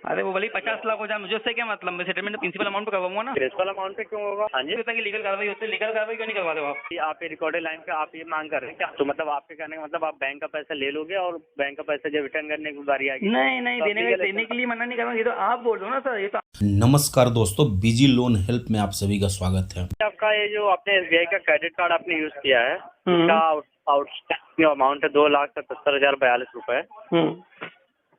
अरे वो भले 50 लाख हो जाए, मुझे उससे क्या मतलब, मैं सेटलमेंट प्रिंसिपल अमाउंट पे करवाऊंगा ना। प्रिंसिपल अमाउंट पे क्यों होगा? हाँ जी, की लीगल कार्रवाई होती है, लीगल कार्रवाई क्यों नहीं करवा दो आप? आप ये रिकॉर्डेड लाइन पे आप ये मांग कर रहे हैं क्या? तो मतलब आपके कहने का मतलब आप बैंक का पैसा ले लोगे और बैंक का पैसा जब रिटर्न करने की बारी आएगी नहीं नहीं, तो आप लीगल देने के लिए मना नहीं कर रहा हूँ, ये तो आप बोल रहे हो ना सर, ये तो। नमस्कार दोस्तों, बीजी लोन हेल्प में आप सभी का स्वागत है। आपका ये जो आपने SBI का क्रेडिट कार्ड आपने यूज किया है, इसका आउटस्टैंडिंग अमाउंट है 2,77,042 रुपए।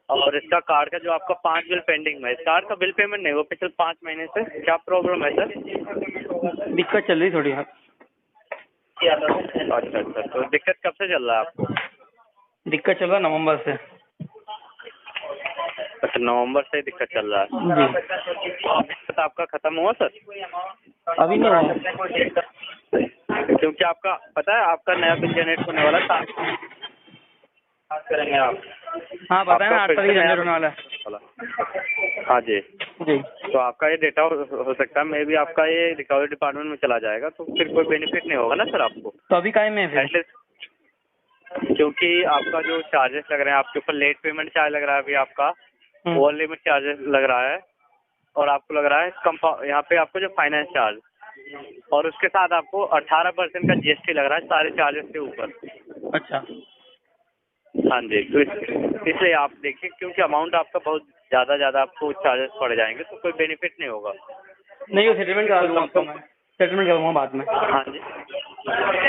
और इसका कार्ड का जो आपका 5 बिल पेंडिंग है, इस कार्ड का बिल पेमेंट नहीं हुआ पिछले 5 महीने से, क्या प्रॉब्लम है सर? दिक्कत चल रही थोड़ी। आप अच्छा, तो दिक्कत कब से चल रहा है आपको? दिक्कत चल रहा है नवंबर से। अच्छा, नवंबर से दिक्कत चल रहा है जी। दिक्कत आपका खत्म हुआ सर? अभी नहीं हुआ, क्योंकि आपका पता है आपका नया बिल जनरेट होने वाला था, बात करेंगे आप। हाँ बताए ना, 8 तारीख जनरेट होने वाला है। हाँ जी, जी। तो आपका ये डेटा हो सकता है मे भी आपका ये रिकवरी डिपार्टमेंट में चला जाएगा, तो फिर कोई बेनिफिट नहीं होगा ना सर आपको। तो अभी काहे में है फिर? एटलीस्ट क्योंकि आपका जो चार्जेस लग रहे हैं आपके ऊपर, लेट पेमेंट चार्ज लग रहा है अभी आपका, ओवर लिमिट चार्जेस लग रहा है, और आपको लग रहा है यहाँ पे आपको जो फाइनेंस चार्ज, और उसके साथ आपको 18% का GST लग रहा है सारे चार्जेस के ऊपर। अच्छा। हाँ जी, तो इसलिए आप देखिए, क्योंकि अमाउंट आपका बहुत ज़्यादा आपको चार्जेस पड़ जाएंगे, तो कोई बेनिफिट नहीं होगा। नहीं, वो सेटलमेंट करा लूँगा आपको मैं, सेटलमेंट करवाऊँगा बाद में। हाँ जी,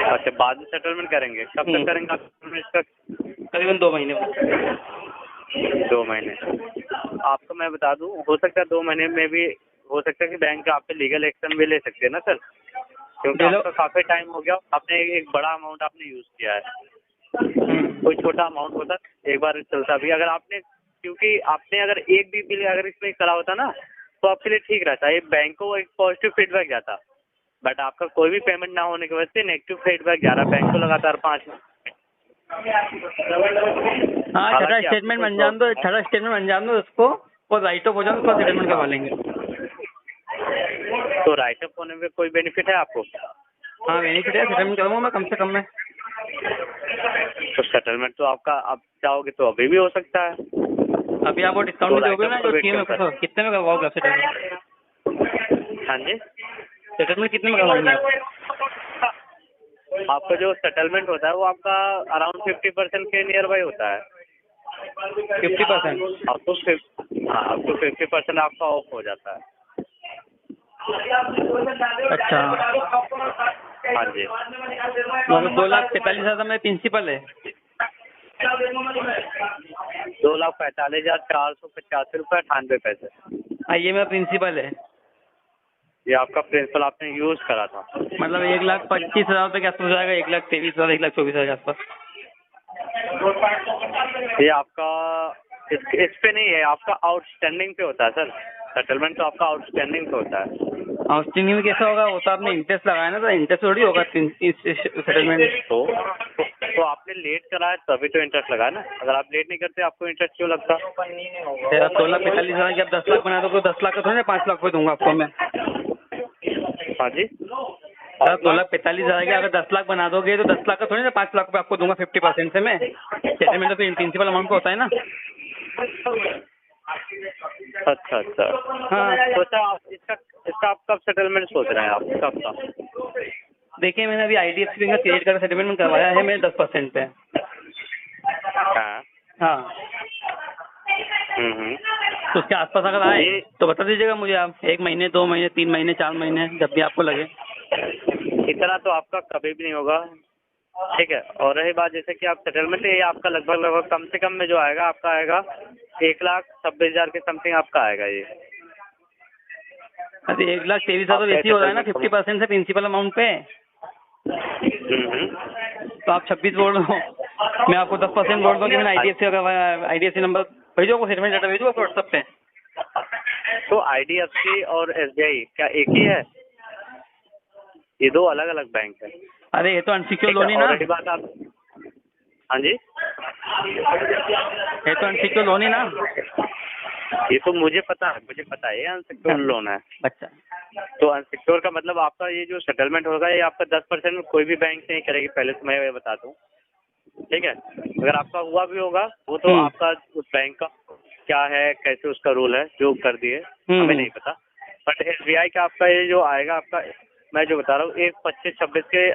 अच्छा बाद में सेटलमेंट करेंगे, कब तक करेंगे आप इसका? करीबन 2 महीने बाद। 2 महीने आपको मैं बता दूं, हो सकता है 2 महीने में भी हो सकता है कि बैंक आप पे लीगल एक्शन भी ले सकते हैं ना सर, क्योंकि आपका काफ़ी टाइम हो गया, आपने एक बड़ा अमाउंट आपने यूज़ किया है। कोई छोटा अमाउंट होता एक बार चलता भी, अगर आपने, क्योंकि आपने अगर एक भी बिल अगर इसमें करा होता ना तो आपके लिए ठीक रहता, ये बैंक को एक पॉजिटिव फीडबैक जाता, बट आपका कोई भी पेमेंट ना होने की वजह से नेगेटिव फीडबैक जा रहा है बैंक को लगातार 5। हाँ, छठा स्टेटमेंट बन जान दो उसको, और राइट ऑफ हो जाए उसका सेटलमेंट करवा लेंगे। तो राइट ऑफ होने में कोई बेनिफिट है आपको? हाँ बेनिफिट है, सेटलमेंट करूँगा मैं कम से कम में। तो सेटलमेंट तो आपका आप चाहोगे तो अभी भी हो सकता है। अभी आप वो डिस्काउंट में दोगे ना जो स्कीम है, कितने में करवाओगे आप सेटलमेंट? हाँ जी, सेटलमेंट कितने में करवाएंगे आप? आपका जो सेटलमेंट होता है वो आपका अराउंड 50% के नियर बाई होता है। 50%? आपको 50% आपका ऑफ हो जाता है। अच्छा। हाँ जी, मतलब 2,45,000 में प्रिंसिपल है। 2,45,485 रुपये 98 पैसे। हाँ, ये मेरा प्रिंसिपल है। ये आपका प्रिंसिपल आपने यूज करा था, मतलब 1,25,000 रुपये के आसपास हो जाएगा, 1,23,000, 1,24,000 के आसपास। ये आपका इस पे नहीं है, आपका आउटस्टैंडिंग पे होता है सर, सेटलमेंट तो आपका आउटस्टैंडिंग पे होता है। आउटस्टैंडिंग में कैसा होगा? वो तो आपने इंटरेस्ट लगाया ना, तो इंटरेस्ट थोड़ी होगा सेटलमेंट। तो आपने लेट कराया तभी तो इंटरेस्ट लगा ना, अगर आप लेट नहीं करते आपको इंटरेस्ट क्यों लगता? 16,45,000 की आप 10 लाख बना दोगे, 10 लाख का थोड़ी ना 5 लाख पे दूंगा आपको मैं। हाँ जी, 16,45,000 की अगर 10 लाख बना दोगे तो 10 लाख का थोड़ी ना 5 लाख पे आपको दूंगा 50% से मैं। सेटलमेंट तो प्रिंसिपल अमाउंट का होता है ना। अच्छा। हाँ। तो अच्छा, इसका आप कब सेटलमेंट सोच रहे हैं आप, कब का? देखिए, मैंने अभी IDFC बैंक का क्रेडिट कार्ड सेटलमेंट करवाया है मेरे 10% पे। हाँ। तो उसके आसपास अगर आए तो बता दीजिएगा मुझे आप, 1 महीने, 2 महीने, 3 महीने, 4 महीने, जब भी आपको लगे। इतना तो आपका कभी भी नहीं होगा, ठीक है। और रही बात जैसे कि आप सेटलमेंट, ये आपका लगभग कम से कम में जो आएगा आपका आएगा 1,26,000 के समथिंग आपका आएगा ये। अरे 1,23,000 तो वैसे ही हो रहा है ना 50% से प्रिंसिपल अमाउंट पे। तो आप 26 बोल रहे हो, मैं आपको 10% बोल दूँ कि मैंने IDFC नंबर भेजो, आपको सेटलमेंट डाटा भेजो आपको व्हाट्सएप पे। तो IDFC और SBI क्या एक ही है? ये 2 अलग अलग बैंक है। अरे ये तो अनसिक्योर लोन ही ना। रही बात आप, हाँ जी, ये तो अनसिक्योर लोन ही ना। ये तो मुझे पता है ये अनसिक्योर लोन है। अच्छा। तो अनसिक्योर का मतलब आपका ये जो सेटलमेंट होगा ये आपका 10% कोई भी बैंक नहीं करेगी, पहले तो मैं ये बता दूं, ठीक है। अगर आपका हुआ भी होगा वो तो आपका उस बैंक का क्या है, कैसे उसका रूल है, जो कर दिए हमें नहीं पता। बट SBI का आपका ये जो आएगा, आपका मैं जो बता रहा हूँ, एक 25-26 के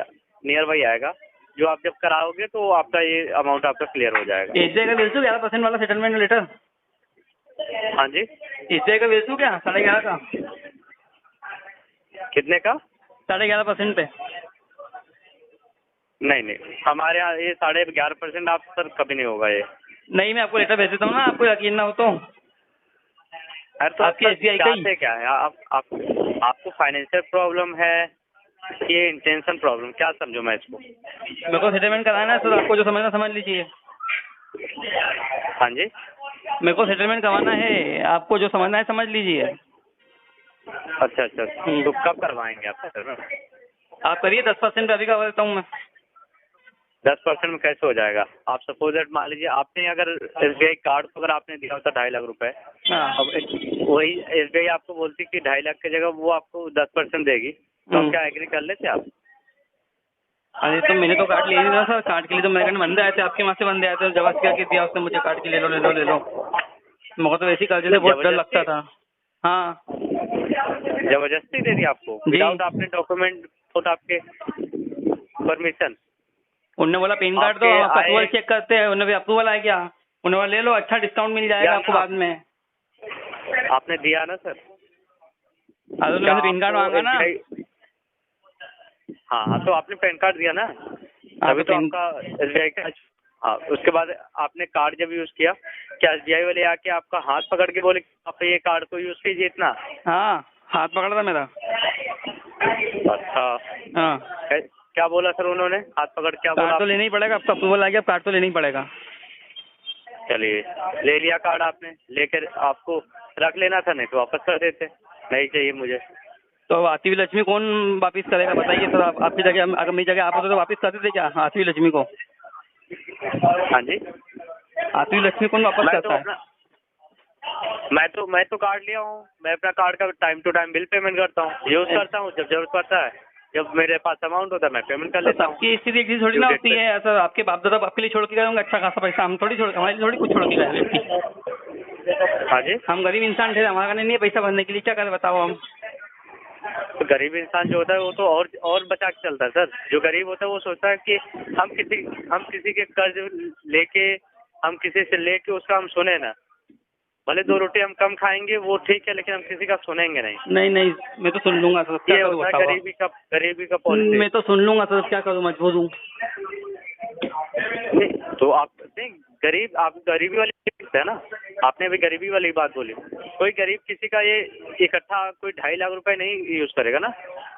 नियर बाई आएगा, जो आप जब कराओगे तो आपका ये अमाउंट आपका क्लियर हो जाएगा। SBI का भेज दूँ 11% वाला सेटलमेंट लेटर? हाँ जी, SBI का भेज दूँ क्या 11.5 का? कितने का? 11.5% पे? नहीं नहीं, हमारे यहाँ ये 11.5% आप सर कभी नहीं होगा ये। नहीं, मैं आपको लेटर भेज देता हूँ ना, आपको यकीन ना हो तो। अरे तो आपके SBI का ही? चाहते क्या है आप आपको फाइनेंशियल प्रॉब्लम है, ये इंटेंशन प्रॉब्लम, क्या समझूं मैं इसको? मेरे को सेटलमेंट कराना है सर, आपको जो समझना समझ लीजिए। हाँ जी, मेरे को सेटलमेंट करवाना है, आपको जो समझना है समझ लीजिए। अच्छा अच्छा, तो कब करवाएंगे आप सर? आप करिए 10% पे अभी करवा देता हूँ मैं। 10% में कैसे हो जाएगा? आप सपोज दैट मान लीजिए आपने अगर SBI कार्ड अगर आपने दिया होता 2.5 लाख रुपए, हाँ। अब वही SBI आपको बोलती कि 2.5 लाख की जगह वो आपको 10% देगी, तो आप क्या एग्री कर लेते आप? अरे तो मैंने तो कार्ड ले लिया सर, कार्ड के लिए तो मेरे घर बंदे आए थे, आपके वहाँ से बंदे आए थे, जबरदस्ती करके दिया उसने मुझे कार्ड के, ले लो ले लो ले लो। मेरे को तो वैसे ही कर्जे से बहुत डर लगता था। हाँ, जबरदस्ती दे दी आपको जी। विदाउट आपने डॉक्यूमेंट, विदाउट आपके परमिशन? उन्होंने बोला पैन कार्ड दो, आपके आपका आए- अप्रूवल चेक करते हैं। उन्होंने भी अप्रूवल आ गया, उन्होंने बोला ले लो, अच्छा डिस्काउंट मिल जाएगा आपको बाद में। आपने दिया ना सर? अरे उन्होंने पैन कार्ड मांगा ना। हाँ, तो आपने पैन कार्ड दिया ना, अभी तो आपका SBI का। हाँ, उसके बाद आपने कार्ड जब यूज किया, क्या SBI वाले आके आपका हाथ पकड़ के बोले आप ये कार्ड को यूज कीजिए इतना? हाँ, हाथ पकड़ा था मेरा। अच्छा, हाँ, क्या बोला सर उन्होंने? हाथ पकड़ क्या बोला? कार्ड तो लेना ही पड़ेगा, आपका अप्रूवल आ गया, कार्ड तो लेना ही पड़ेगा। चलिए, ले लिया कार्ड आपने, लेकर आपको रख लेना था, नहीं तो वापस कर देते, नहीं चाहिए मुझे। तो आती हुई लक्ष्मी कौन वापिस करेगा बताइए सर? आपकी जगह, अगर मेरी जगह आप होते तो वापिस कर देते क्या आती हुई लक्ष्मी को? हाँ जी, आती हुई लक्ष्मी कौन वापस करता है? मैं तो कार्ड लिया हूँ, मैं अपना कार्ड का time to time bill payment करता हूँ, यूज करता हूँ, जब जरूरत पड़ता है, जब मेरे पास अमाउंट होता है मैं पेमेंट कर लेता हूँ। सबकी स्थिति एक थोड़ी ना होती है सर। आपके बाप दादा आपके लिए छोड़ के गए होंगे अच्छा खासा पैसा, हम थोड़ी छोड़, हमारे लिए थोड़ी कुछ छोड़ के गए व्यक्ति। हाँ जी, हम गरीब इंसान थे, हमारा नहीं है पैसा भरने के लिए, क्या करें बताओ हम? तो गरीब इंसान जो होता है वो तो और बचा के चलता है सर। जो गरीब होता है वो सोचता है कि हम किसी के कर्ज लेके, हम किसी से लेके उसका हम सुने ना, भले 2 रोटी हम कम खाएंगे वो ठीक है, लेकिन हम किसी का सुनेंगे नहीं। नहीं नहीं, मैं तो सुन लूंगा सर, क्या ये करूँ होता है बताओ? गरीबी का पॉलिसी। मैं तो सुन लूंगा सर, क्या करूँ, मजबूर हूँ। तो आप नहीं, आप गरीबी वाली है ना, आपने अभी गरीबी वाली बात बोली। कोई गरीब किसी का ये इकट्ठा कोई 2.5 लाख रुपए नहीं यूज करेगा ना।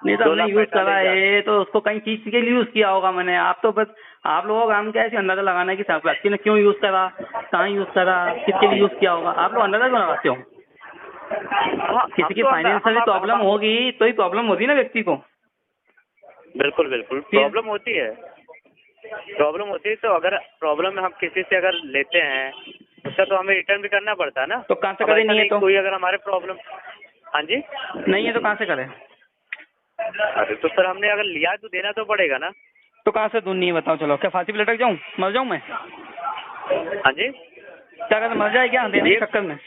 नहीं तो हमने यूज करा है तो उसको कई चीज के लिए यूज किया होगा मैंने। आप तो बस, आप लोगों का काम क्या है अंदाजा लगाना है कि साहब व्यक्ति ने क्यों यूज करा, कहाँ यूज करा, किसके लिए यूज किया होगा। आप लोग अंदाजा लगाते हो। किसी की फाइनेंशियल प्रॉब्लम होगी तो ही प्रॉब्लम होती है ना व्यक्ति को। बिल्कुल बिल्कुल प्रॉब्लम होती है, तो अगर प्रॉब्लम में हम किसी से अगर लेते हैं उसका तो हमें रिटर्न भी करना पड़ता है ना। तो कहाँ से करें? नहीं है तो कोई अगर हमारे प्रॉब्लम, हाँ जी, नहीं है तो कहाँ से करें? अरे तो सर हमने अगर लिया तो देना तो पड़ेगा ना। तो कहाँ से दूँ? नहीं बताओ, चलो क्या फांसी पे लटक जाऊँ, मर जाऊँ मैं? हाँ जी, क्या कहते, मर जाए क्या देने के चक्कर में?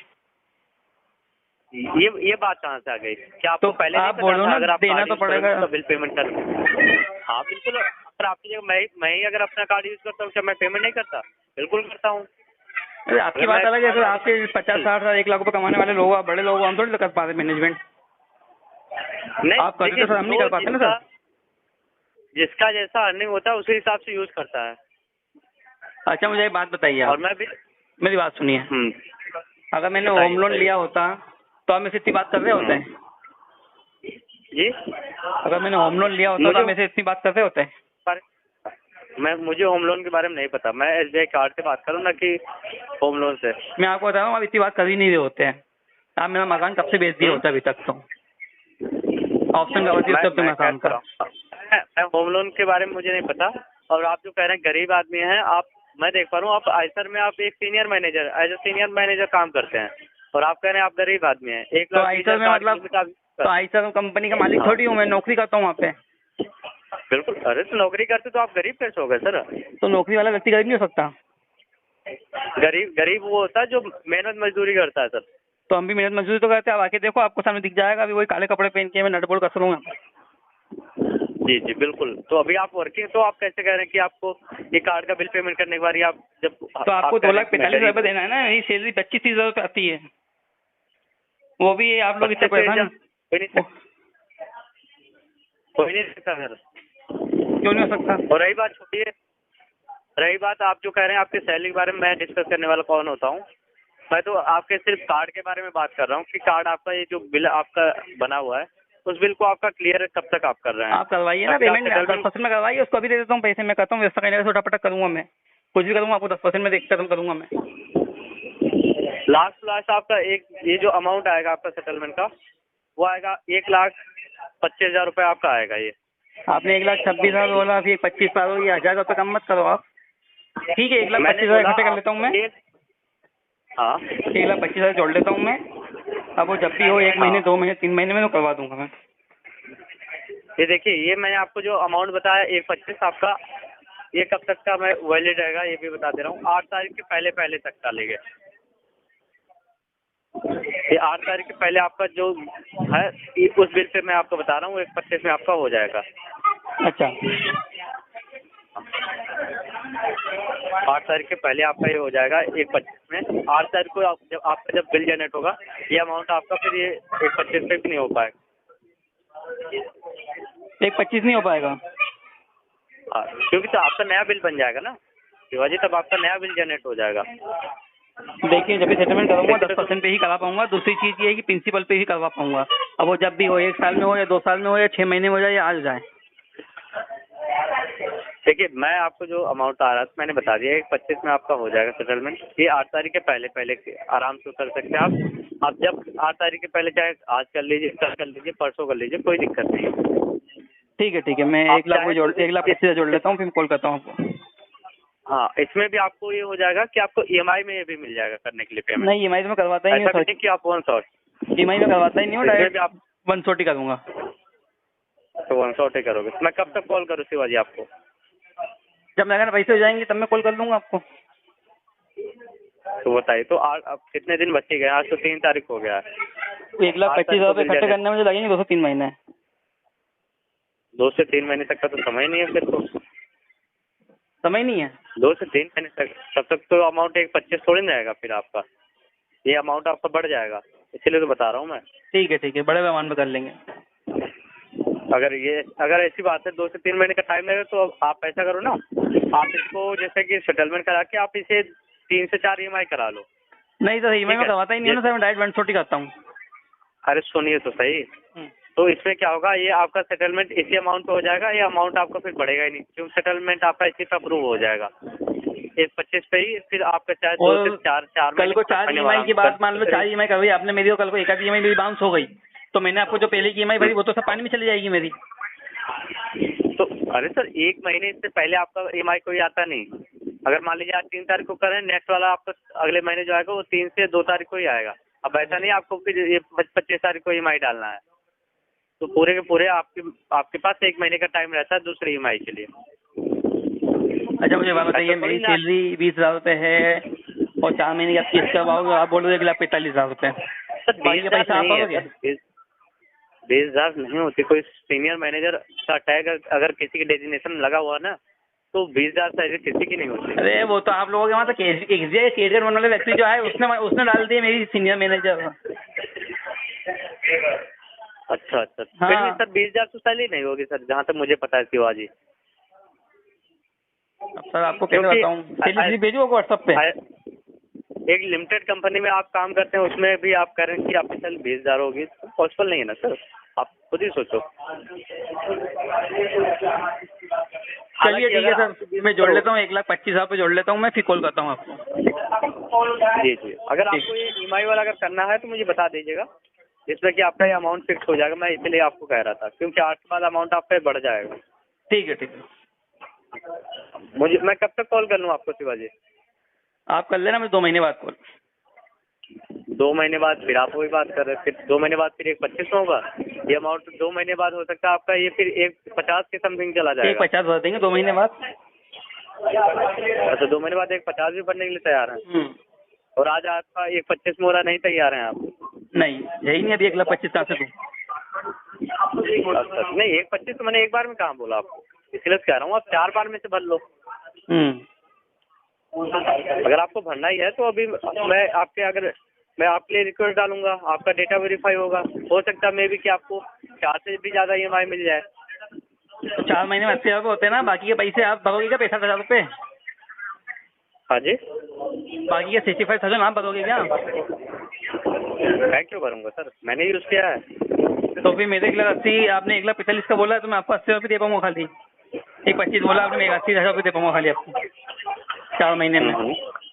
ये बात कहाँ से आ गई? क्या आपको तो पहले आप बोलो ना, अगर देना तो पड़ेगा, तो बिल पेमेंट कर। हाँ बिल्कुल, अगर आपकी जगह मैं ही अगर अपना कार्ड यूज करता हूँ क्या मैं पेमेंट नहीं करता? बिल्कुल करता हूँ। अरे आपकी बात अलग है सर, आपके 50-60 1 लाख रुपए कमाने वाले लोग, आप बड़े लोग, हम थोड़ी कर पाते मैनेजमेंट। नहीं, आप करते सर, हम नहीं कर पाते ना सर। जिसका जैसा अर्निंग होता है उसी हिसाब से यूज करता है। अच्छा मुझे एक बात बताइए, और मैं भी, मेरी बात सुनिए। अगर मैंने होम लोन लिया होता तो आप मेरे से इतनी बात कर रहे होते हैं जी? अगर मैंने होम लोन लिया होता तो आप मेरे से इतनी बात कर रहे होते हैं? मुझे होम लोन के बारे में नहीं पता, मैं SBI कार्ड से बात करूँ ना कि होम लोन से। मैं आपको बता रहा हूँ, आप इतनी बात कर ही नहीं रहे होते हैं। आप मेरा मकान कब से बेच दिए होता अभी तक? तो ऑप्शन का बच्चे तब तो मकान का। मैं होम लोन के बारे में मुझे नहीं पता। और आप जो कह रहे हैं गरीब आदमी हैं, आप, मैं देख पा रहा हूँ आप आयसर में आप एक सीनियर मैनेजर काम करते हैं और आप कह रहे हैं आप गरीब आदमी हैं। 1 लाख तो आयसर में मतलब, तो आयसर कंपनी का मालिक थोड़ी हूँ मैं, नौकरी करता हूँ वहाँ पे। बिल्कुल, अरे तो नौकरी करते तो आप गरीब कैसे हो गए सर? तो नौकरी वाला व्यक्ति गरीब नहीं हो सकता? गरीब वो होता है जो मेहनत मजदूरी करता है सर। तो हम भी मेहनत मजदूरी तो करते हैं, अब आके देखो आपको सामने दिख जाएगा, अभी वही काले कपड़े पहन के मैं नट बोल्ट कस लूंगा। जी जी बिल्कुल। तो अभी आप वर्किंग, तो आप कैसे कह रहे हैं कि आपको ये कार्ड का बिल पेमेंट करने के बाद आप जब तो आपको 2,45,000 रुपये देना है ना, मेरी सैलरी 25-30 रुपये आती है, वो भी आप लोग इतने पैसा कोई नहीं सकता सर। क्यों नहीं हो सकता? और रही बात, छोड़िए, रही बात आप जो कह रहे हैं आपके सैलरी के बारे में, मैं डिस्कस करने वाला कौन होता हूँ? मैं तो आपके सिर्फ कार्ड के बारे में बात कर रहा हूँ कि कार्ड आपका ये जो बिल आपका बना हुआ है उस बिल को आपका क्लियर कब तक आप कर रहे हैं? आप करवाइए ना पेमेंट, 10% में करवाइए, उसको अभी दे देता हूँ पैसे, मैं करता हूँ व्यवस्था, कहने से फटाफट करूँगा, मैं कुछ भी करूँगा आपको 10% में खत्म करूँगा मैं। लास्ट आपका एक ये जो अमाउंट आएगा आपका सेटलमेंट का, वो आएगा 1,25,000 रुपये आपका आएगा। ये आपने 1,26,000 बोला, फिर 25,000, ये 1,000 रुपये कम मत करो आप। ठीक है, 1,25,000 इकट्ठे कर लेता हूँ मैं। हाँ, 1,25,000 जोड़ लेता हूँ मैं। अब वो जब भी हो, 1 महीने 2 महीने 3 महीने में तो करवा दूंगा मैं। ये देखिए, ये मैंने आपको जो अमाउंट बताया 1,25,000 आपका, ये कब तक का मैं वैलिड रहेगा ये भी बता दे रहा हूँ। 8 तारीख के पहले तक का लेंगे। ये 8 तारीख के पहले आपका जो है उस बिल पे मैं आपको बता रहा हूँ 1,25,000 में आपका हो जाएगा। अच्छा, 8 तारीख के पहले आपका ये हो जाएगा 1,25,000 में। 8 तारीख को आपका जब बिल जनरेट होगा ये अमाउंट आपका फिर ये 1,25,000 पे भी नहीं हो पाएगा। 1,25,000 नहीं हो पाएगा? हाँ, क्योंकि तो आपका नया बिल बन जाएगा ना शिवाजी, तब आपका नया बिल जनरेट हो जाएगा। देखिए, जब भी सेटलमेंट करूँगा 10% पे ही करा पाऊंगा। दूसरी चीज़ ये है कि प्रिंसिपल पे ही करवा पाऊंगा। अब वो जब भी हो, 1 साल में हो या 2 साल में हो या 6 महीने में हो जाए या आज जाए। देखिए, मैं आपको जो अमाउंट आ रहा था मैंने बता दिया, 1,25,000 में आपका हो जाएगा सेटलमेंट। ये 8 तारीख के पहले आराम से कर सकते हैं आप जब 8 तारीख के पहले चाहे आज कर लीजिए, कल कर लीजिए, परसों कर लीजिए, कोई दिक्कत नहीं है। ठीक है, मैं 1,25,000 जोड़ लेता हूँ, फिर कॉल करता हूँ आपको। हाँ, इसमें भी आपको ये हो जाएगा कि आपको EMI में ये भी मिल जाएगा करने के लिए पेमेंट। नहीं, EMI में करवाता ही नहीं हूँ सर। कि आप 1/shot EMI में करवाता ही नहीं हूँ, डायरेक्ट आप 1/shot ही करूँगा। तो 1/shot ही करोगे? मैं कब तक कॉल करूँ शिवाजी आपको? जब मेरे घर पैसे हो जाएंगे तब मैं कॉल कर लूँगा आपको। तो बताइए, तो अब कितने दिन बचे गए? आज तो 3 तारीख हो गया है। 1,25,000 रुपये इकट्ठे करने में मुझे लगेंगे 2 से 3 महीने। 2 से 3 महीने तक का तो समय नहीं है फिर तो। समय नहीं है? 2 से 3 महीने तक, तब तक तो अमाउंट 1,25,000 थोड़ी ना आएगा फिर आपका। ये अमाउंट आपका बढ़ जाएगा, इसलिए तो बता रहा हूँ मैं। ठीक है, बड़े पैमाने में कर लेंगे। अगर ऐसी बात है 2 से 3 महीने का टाइम लगेगा तो आप ऐसा करो ना, आप इसको जैसे कि सेटलमेंट करा के आप इसे 3 से 4 EMI करा लो। नहीं सर, EMI में करवाता ही नहीं है ना सर, मैं डायरेक्ट 1/shot ही करता हूँ। अरे सुनिए तो सही, तो इसमें क्या होगा, ये आपका सेटलमेंट इसी अमाउंट पे हो जाएगा, ये अमाउंट आपका फिर बढ़ेगा ही नहीं, क्योंकि सेटलमेंट आपका इसी पे अप्रूव हो जाएगा 1,25,000 पे ही। फिर आपका चाहे 2 से 4 कल को 4 EMI की बात मान लो, 4 EMI करवाई आपने मेरी, और कल को एक आधी EMI मेरी बाउंस हो गई तो मैंने आपको जो पहले की EMI भरी वो तो सब पानी में चली जाएगी मेरी। तो अरे सर, 1 महीने से पहले आपका EMI कोई आता नहीं। अगर मान लीजिए आज 3 तारीख को करें, नेक्स्ट वाला आपका अगले महीने जो आएगा वो 3 से 2 तारीख को ही आएगा। अब ऐसा नहीं आपको फिर ये 25 तारीख को EMI डालना है, तो पूरे के पूरे आपके पास 1 महीने का टाइम रहता है दूसरे EMI के लिए। अच्छा, मुझे बात बताइए, मेरी सैलरी 20,000 रुपये है और 4 महीने की आप किस्त करवाओगे, आप बोल रहे 1,45,000 रुपये। सर 20,000 नहीं है, 20,000 नहीं होती। कोई सीनियर मैनेजर का टैग अगर किसी के डेजिग्नेशन लगा हुआ ना तो 20,000 सैलरी किसी की नहीं होती। अरे वो तो आप लोगों के वहाँ तो कैरियर बनने वाले व्यक्ति जो है उसने डाल दी मेरी सीनियर मैनेजर। अच्छा, हाँ। फिर भी सर 20,000 तो सैलरी नहीं होगी सर, जहाँ तक मुझे पता है शिवाजी। अब सर आपको कैसे बताऊँ, सैलरी भेजो व्हाट्सएप पे। एक लिमिटेड कंपनी में आप काम करते हैं, उसमें भी आप कह रहे हैं कि आपकी सैलरी 20,000 होगी, पॉसिबल नहीं है ना सर, आप खुद ही सोचो। चलिए ठीक है सर, मैं जोड़ लेता हूँ 1,25,000 पे जोड़ लेता हूँ मैं, फिर कॉल करता हूँ आपको। जी, अगर आपको ये EMI वाला अगर करना है तो मुझे बता दीजिएगा, जिसमें कि आपका ये अमाउंट फिक्स हो जाएगा। मैं इसलिए आपको कह रहा था, क्योंकि 8 के बाद अमाउंट आप पे बढ़ जाएगा। ठीक है। मैं कब तक कॉल कर लूँ आपको शिवाजी? आप कर लेना, मैं 2 महीने बाद कॉल। 2 महीने बाद फिर आप वही बात कर रहे हैं, फिर 2 महीने बाद फिर 1,25,000 होगा। ये अमाउंट 2 महीने बाद हो सकता है आपका ये फिर 1,50,000 के समथिंग चला जाएगा। 1,50,000 भर देंगे 2 महीने बाद। अच्छा 2 महीने बाद एक 50 भी भरने के लिए तैयार हैं और आज आपका एक 25 में हो रहा, नहीं तैयार हैं आप? नहीं यही नहीं, अभी 1,25,000 कहाँ से दूँ? अच्छा नहीं 1,25 तो मैंने एक बार में कहाँ बोला आपको, इसलिए कह रहा हूँ आप 4 बार में से भर लो। अगर आपको भरना ही है तो अभी मैं आपके लिए रिक्वेस्ट डालूंगा, आपका डेटा वेरीफाई होगा, हो सकता है मे भी कि आपको 4 से भी ज़्यादा EMI मिल जाए। तो 4 महीने में 80,000 होते हैं ना, बाकी के पैसे आप भरोगे क्या 65,000 रुपये? हाँ जी, बाकी के 65,000 आप भरोगे क्या? मैं क्यों भरूंगा सर, मैंने यूज़ किया है। तो फिर मेरे 1,80,000, आपने 1,45,000 का बोला है तो मैं आपको 80 रुपये दे पाऊंगा खाली। 1,25,000 बोला आपने, 80,000 रुपये दे पाऊंगा खाली आपको 4 महीने में।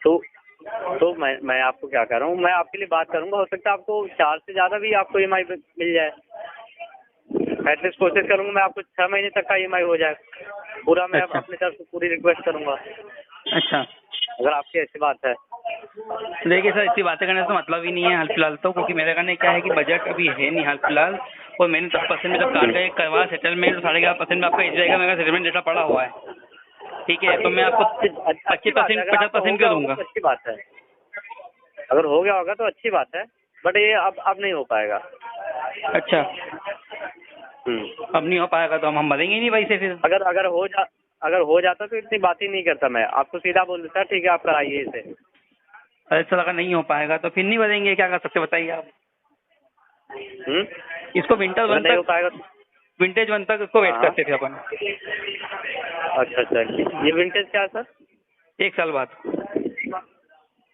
तो मैं आपको क्या कह रहा हूँ, मैं आपके लिए बात करूंगा, हो सकता है आपको 4 से ज़्यादा भी आपको EMI मिल जाए। एटलीस्ट कोशिश करूंगा मैं आपको 6 महीने तक का EMI हो जाए पूरा। मैं अच्छा। अपनी तरफ से पूरी रिक्वेस्ट करूंगा, अच्छा अगर आपकी ऐसी बात है। देखिए सर, इतनी बातें करने से मतलब ही नहीं है हाल फिलहाल तो, क्योंकि मेरे कहने क्या है कि बजट अभी है नहीं हाल फिलहाल, और मैंने 10% में जब कार्ड का एक करवा सेटलमेंट, 11.5% में आपका इस जाएगा, मेरा सेटलमेंट डेटा पड़ा हुआ है, ठीक है? तो मैं आपको 25%, 50% क्यों दूंगा? अच्छी बात है, अगर हो गया होगा तो अच्छी बात है, बट ये अब नहीं हो पाएगा। अच्छा, अब नहीं हो पाएगा तो हम भरेंगे ही नहीं वैसे फिर। अगर हो जाता तो इतनी बात ही नहीं करता, मैं आपको सीधा बोल देता ठीक है आप कराइए इसे। अरे सर अगर नहीं हो पाएगा तो फिर नहीं भरेंगे, क्या कर सकते बताइए आप? इसको विंटेज 1 नहीं हो तक, पाएगा विंटेज 1 तक इसको वेट करते थे अपन। अच्छा, ये विंटेज क्या है सर? 1 साल बाद।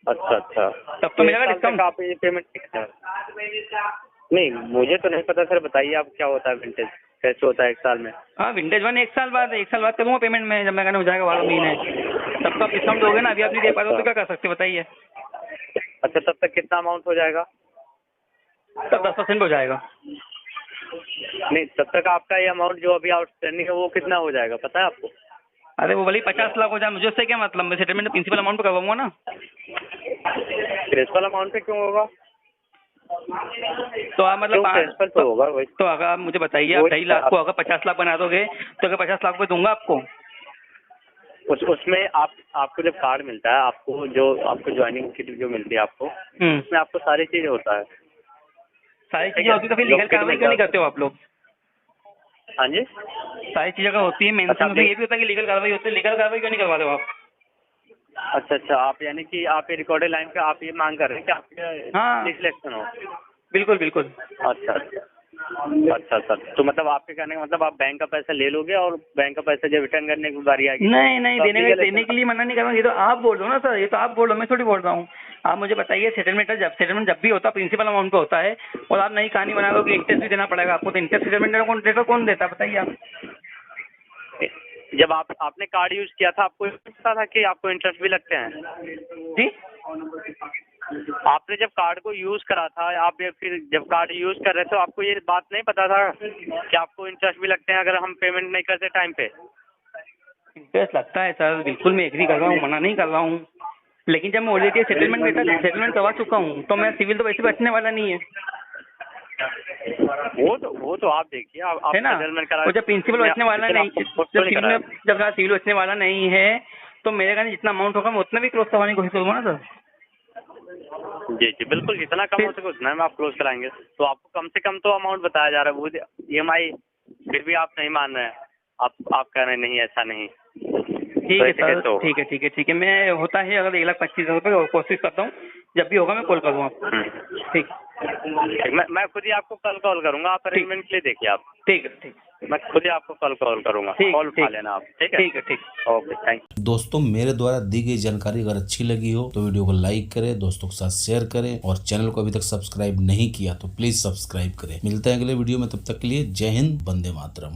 अच्छा तब तो मिलेगा डिस्काउंट। आप ये पेमेंट नहीं, मुझे तो नहीं पता सर, बताइए आप क्या होता है विंटेज, कैसे होता है 1 साल में? हाँ विंटेज 1 1 साल बाद करूँगा पेमेंट में, जब मैं कहने हो जाएगा 12 महीने, तब तो आप डिस्काउंट दोगे ना। अभी आप नहीं दे पा रहे हो तो क्या कर सकते बताइए? अच्छा, तब तक कितना अमाउंट हो जाएगा? तब 10% हो जाएगा। नहीं, तब तक आपका ये अमाउंट जो अभी आउटस्टैंडिंग है वो कितना हो जाएगा पता है आपको? अरे वो भले 50 लाख हो जाए, मुझे उससे क्या मतलब, मैं सेटलमेंट प्रिंसिपल अमाउंट पे करवाऊंगा ना। प्रिंसिपल अमाउंट पे क्यों होगा? तो आप मतलब प्रिंसिपल तो होगा वही। तो अगर आप मुझे बताइए, आप 2.5 लाख को अगर 50 लाख बना दोगे तो अगर 50 लाख पे दूंगा आपको। उसमें आपको जब कार्ड मिलता है, आपको ज्वाइनिंग किट जो मिलती है आपको, उसमें आपको सारी चीजें होता है। सारी चीजें होती तो फिर लीगल कार्रवाई क्यों नहीं करते हो आप लोग? हाँ जी, सारी चीजें अगर होती है मेंशन, तो ये भी होता है कि लीगल कार्रवाई होती है, लीगल कार्रवाई क्यों नहीं करवा दो आप? अच्छा, आप यानी कि आप ये रिकॉर्डेड लाइन पे आप ये मांग कर रहे हैं कि आपके सिलेक्शन हो? बिल्कुल। अच्छा सर, तो मतलब आपके कहने का मतलब आप बैंक का पैसा ले लोगे और बैंक का पैसा जब रिटर्न करने की बारी आएगी? नहीं, देने के लिए मना नहीं कर रहा हूँ, ये तो आप बोल रहे हो ना सर, ये तो आप बोल रहे हो, मैं थोड़ी बोल रहा हूँ। आप मुझे बताइए, सेटलमेंट जब भी होता है प्रिंसिपल अमाउंट पे होता है, और आप नई कहानी बना लो कि इंटरेस्ट भी देना पड़ेगा आपको, तो इंटरेस्ट सेटलमेंट कौन देता बताइए आप? जब आपने कार्ड यूज किया था, आपको पता था कि आपको इंटरेस्ट भी लगते हैं? जी, आपने जब कार्ड को यूज करा था, आप फिर जब कार्ड यूज कर रहे थे, आपको ये बात नहीं पता था कि आपको इंटरेस्ट भी लगते हैं अगर हम पेमेंट नहीं करते टाइम पे? इंटरेस्ट लगता है सर, बिल्कुल मैं एग्री कर रहा हूँ, मना नहीं कर रहा हूँ, लेकिन जब मैं ऑलरेडी सेटलमेंट करवा चुका हूँ तो मैं सिविल तो वैसे भी बचने वाला नहीं है। वो तो आप देखिए, आप है ना, और जब प्रिंसिपल बचने वाला नहीं, जब सिविल बचने वाला नहीं है तो मेरे कहने जितना अमाउंट होगा मैं उतना भी क्लोज करवाने की कोशिश करूँगा ना सर। जी बिल्कुल, जितना कम हो सके उतना में आप क्लोज कराएंगे। तो आपको कम से कम तो अमाउंट बताया जा रहा है, वो EMI, फिर भी आप नहीं मान रहे हैं, आप कह रहे हैं नहीं ऐसा नहीं। ठीक है सर, ठीक है, मैं होता है अगर 1,25,000 रुपये कोशिश करता हूँ, जब भी होगा मैं कॉल करूँगा आपको। ठीक, मैं खुद ही आपको कल कॉल करूँगा, आप अरेंजमेंट के लिए देखिए आप। ठीक है, मैं खुद ही आपको कल कॉल करूँगा, कॉल उठा लेना आप। ठीक है, ओके, थैंक यू। दोस्तों, मेरे द्वारा दी गई जानकारी अगर अच्छी लगी हो तो वीडियो को लाइक करें, दोस्तों के साथ शेयर करें, और चैनल को अभी तक सब्सक्राइब नहीं किया तो प्लीज सब्सक्राइब करें। मिलते हैं अगले वीडियो में, तब तक के लिए जय हिंद, वंदे मातरम।